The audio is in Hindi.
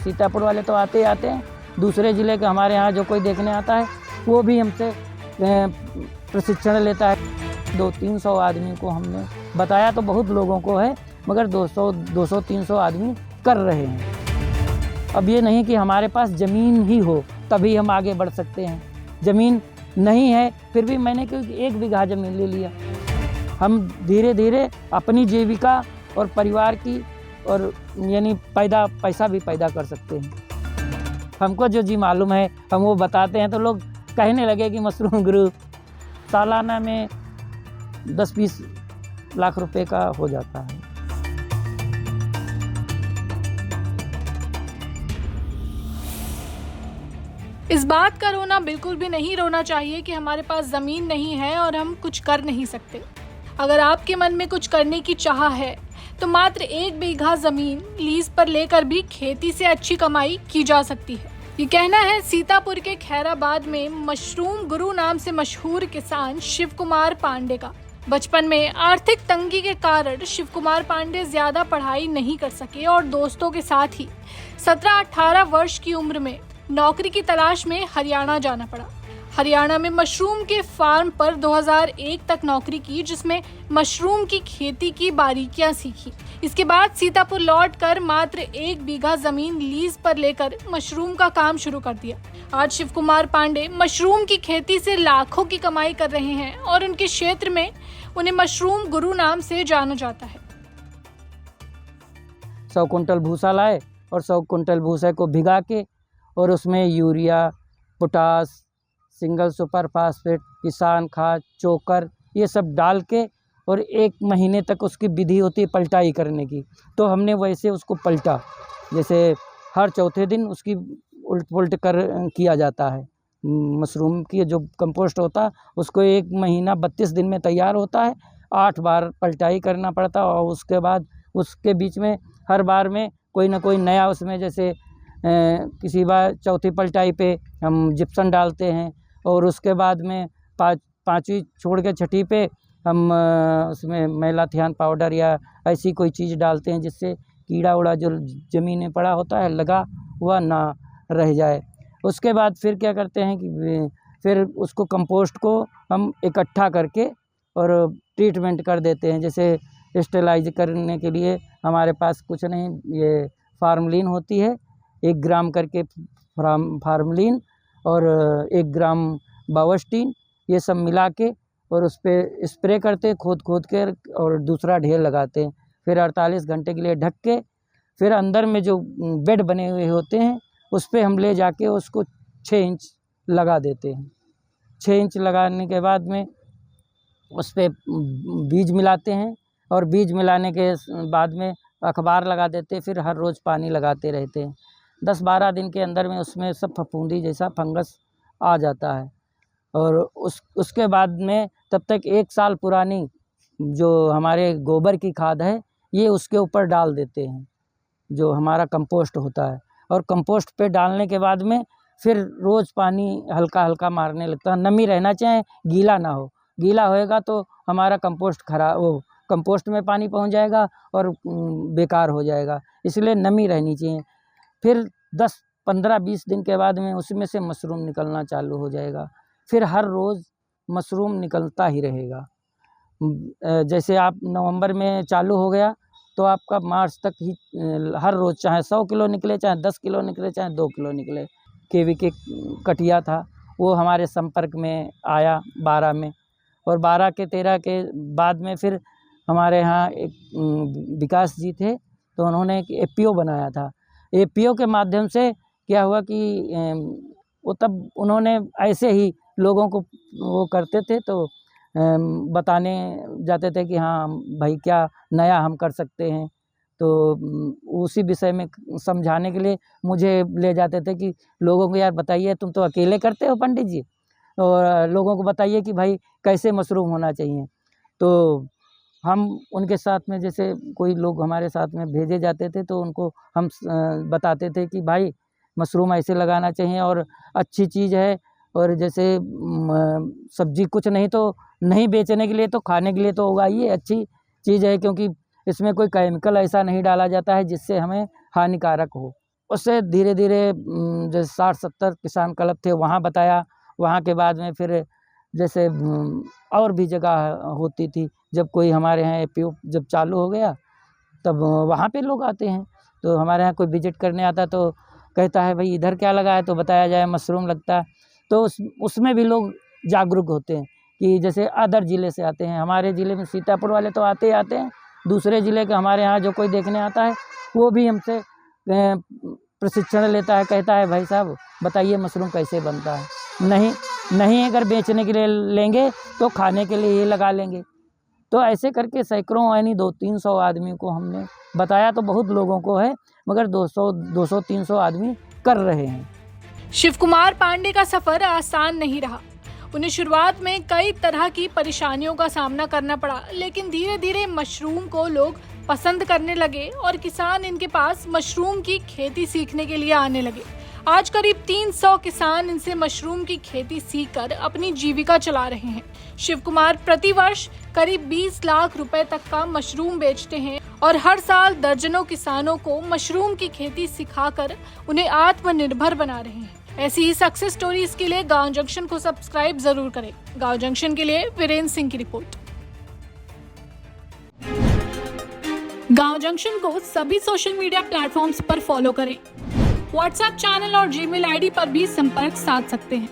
सीतापुर वाले तो आते ही आते हैं, दूसरे ज़िले के हमारे यहाँ जो कोई देखने आता है वो भी हमसे प्रशिक्षण लेता है। 200-300 आदमी को हमने बताया तो बहुत लोगों को है, मगर 200-300 आदमी कर रहे हैं। अब ये नहीं कि हमारे पास ज़मीन ही हो तभी हम आगे बढ़ सकते हैं, ज़मीन नहीं है फिर भी मैंने क्योंकि 1 बीघा ज़मीन ले लिया। हम धीरे धीरे अपनी जीविका और परिवार की और यानी पैसा भी पैदा कर सकते हैं। हमको जो जी मालूम है हम वो बताते हैं तो लोग कहने लगे कि मशरूम गुरु सालाना में 10-20 लाख रुपए का हो जाता है। इस बात का रोना बिल्कुल भी नहीं रोना चाहिए कि हमारे पास ज़मीन नहीं है और हम कुछ कर नहीं सकते। अगर आपके मन में कुछ करने की चाह है तो मात्र 1 बीघा ज़मीन लीज पर लेकर भी खेती से अच्छी कमाई की जा सकती है। ये कहना है सीतापुर के खैराबाद में मशरूम गुरु नाम से मशहूर किसान शिव कुमार पांडे का। बचपन में आर्थिक तंगी के कारण शिव कुमार पांडे ज्यादा पढ़ाई नहीं कर सके और दोस्तों के साथ ही 17-18 वर्ष की उम्र में नौकरी की तलाश में हरियाणा जाना पड़ा। हरियाणा में मशरूम के फार्म पर 2001 तक नौकरी की, जिसमें मशरूम की खेती की बारीकियां सीखी। इसके बाद सीतापुर लौटकर मात्र 1 बीघा जमीन लीज पर लेकर मशरूम का काम शुरू कर दिया। आज शिव कुमार पांडे मशरूम की खेती से लाखों की कमाई कर रहे हैं और उनके क्षेत्र में उन्हें मशरूम गुरु नाम से जाना जाता है। 100 कुंटल भूसा लाए और 100 कुंटल भूसे को भिगा के और उसमें urea, potash, single super phosphate, किसान खाद, चोकर ये सब डाल के और 1 महीने तक उसकी विधि होती है पलटाई करने की। तो हमने वैसे उसको पलटा, जैसे हर चौथे दिन उसकी उल्ट पुल्ट कर किया जाता है। मशरूम की जो कंपोस्ट होता है उसको 1 महीना 32 दिन में तैयार होता है। 8 बार पलटाई करना पड़ता है और उसके बाद उसके बीच में हर बार में कोई ना कोई नया उसमें जैसे किसी बार चौथी पलटाई पे हम जिप्सम डालते हैं और उसके बाद में पाँचवीं छोड़ के छठी पे हम उसमें मैलाथियान पाउडर या ऐसी कोई चीज़ डालते हैं जिससे कीड़ा उड़ा जो ज़मीन में पड़ा होता है लगा हुआ ना रह जाए। उसके बाद फिर क्या करते हैं कि फिर उसको कंपोस्ट को हम इकट्ठा करके और ट्रीटमेंट कर देते हैं। जैसे स्टेलाइज करने के लिए हमारे पास कुछ नहीं, ये फार्मलिन होती है, 1 ग्राम करके फार्मलिन और 1 ग्राम बावस्टीन, ये सब मिला के और उस पर स्प्रे करते हैं खोद के और दूसरा ढेर लगाते हैं। फिर 48 घंटे के लिए ढक के फिर अंदर में जो बेड बने हुए होते हैं उस पर हम ले जाके उसको 6 इंच लगा देते हैं। 6 इंच लगाने के बाद में उस पर बीज मिलाते हैं और बीज मिलाने के बाद में अखबार लगा देते हैं। फिर हर रोज़ पानी लगाते रहते हैं। 10-12 दिन के अंदर में उसमें सब फफूंदी जैसा फंगस आ जाता है और उसके बाद में तब तक 1 साल पुरानी जो हमारे गोबर की खाद है ये उसके ऊपर डाल देते हैं, जो हमारा कंपोस्ट होता है। और कंपोस्ट पे डालने के बाद में फिर रोज़ पानी हल्का हल्का मारने लगता है। नमी रहना चाहिए, गीला ना हो। गीला होएगा तो हमारा कंपोस्ट कंपोस्ट में पानी पहुंच जाएगा और बेकार हो जाएगा, इसलिए नमी रहनी चाहिए। फिर 10, 15, 20 दिन के बाद में उसमें से मशरूम निकलना चालू हो जाएगा। फिर हर रोज़ मशरूम निकलता ही रहेगा। जैसे आप नवंबर में चालू हो गया तो आपका मार्च तक ही हर रोज़ चाहे 100 किलो निकले, चाहे 10 किलो निकले, चाहे 2 किलो निकले। KVK कटिया था वो हमारे संपर्क में आया 12 में और 12 के 13 के बाद में फिर हमारे यहाँ एक विकास जी थे तो उन्होंने एक APO बनाया था। APO के माध्यम से क्या हुआ कि वो तब उन्होंने ऐसे ही लोगों को वो करते थे तो बताने जाते थे कि हाँ भाई क्या नया हम कर सकते हैं। तो उसी विषय में समझाने के लिए मुझे ले जाते थे कि लोगों को यार बताइए, तुम तो अकेले करते हो पंडित जी, और लोगों को बताइए कि भाई कैसे मशरूम होना चाहिए। तो हम उनके साथ में जैसे कोई लोग हमारे साथ में भेजे जाते थे तो उनको हम बताते थे कि भाई मशरूम ऐसे लगाना चाहिए और अच्छी चीज़ है। और जैसे सब्जी कुछ नहीं तो नहीं बेचने के लिए तो खाने के लिए तो उगाइए, अच्छी चीज़ है क्योंकि इसमें कोई केमिकल ऐसा नहीं डाला जाता है जिससे हमें हानिकारक हो। उससे धीरे धीरे जैसे 60-70 किसान क्लब थे वहाँ बताया। वहाँ के बाद में फिर जैसे और भी जगह होती थी। जब कोई हमारे यहाँ APO जब चालू हो गया तब वहाँ पे लोग आते हैं। तो हमारे यहाँ कोई विजिट करने आता तो कहता है भाई इधर क्या लगा है, तो बताया जाए मशरूम लगता है। तो उसमें भी लोग जागरूक होते हैं कि जैसे अदर ज़िले से आते हैं। हमारे ज़िले में सीतापुर वाले तो आते ही आते हैं, दूसरे ज़िले के हमारे यहाँ जो कोई देखने आता है वो भी हमसे प्रशिक्षण लेता है, कहता है भाई साहब बताइए मशरूम कैसे बनता है। नहीं अगर बेचने के लिए लेंगे तो खाने के लिए ही लगा लेंगे। तो ऐसे करके सैकड़ों यानी 200-300 आदमी को हमने बताया। तो बहुत लोगों को है, मगर 200-300 आदमी कर रहे हैं। शिव कुमार पांडे का सफर आसान नहीं रहा। उन्हें शुरुआत में कई तरह की परेशानियों का सामना करना पड़ा, लेकिन धीरे धीरे मशरूम को लोग पसंद करने लगे और किसान इनके पास मशरूम की खेती सीखने के लिए आने लगे। आज करीब 300 किसान इनसे मशरूम की खेती सीखकर अपनी जीविका चला रहे हैं। शिव कुमार प्रतिवर्ष करीब 20 लाख रुपए तक का मशरूम बेचते हैं और हर साल दर्जनों किसानों को मशरूम की खेती सिखाकर उन्हें आत्मनिर्भर बना रहे हैं। ऐसी ही सक्सेस स्टोरीज के लिए गांव जंक्शन को सब्सक्राइब जरूर करें। गांव जंक्शन के लिए वीरेंद्र सिंह की रिपोर्ट। गांव जंक्शन को सभी सोशल मीडिया प्लेटफॉर्म्स पर फॉलो करें। व्हाट्सएप चैनल और जीमेल आईडी पर भी संपर्क साध सकते हैं।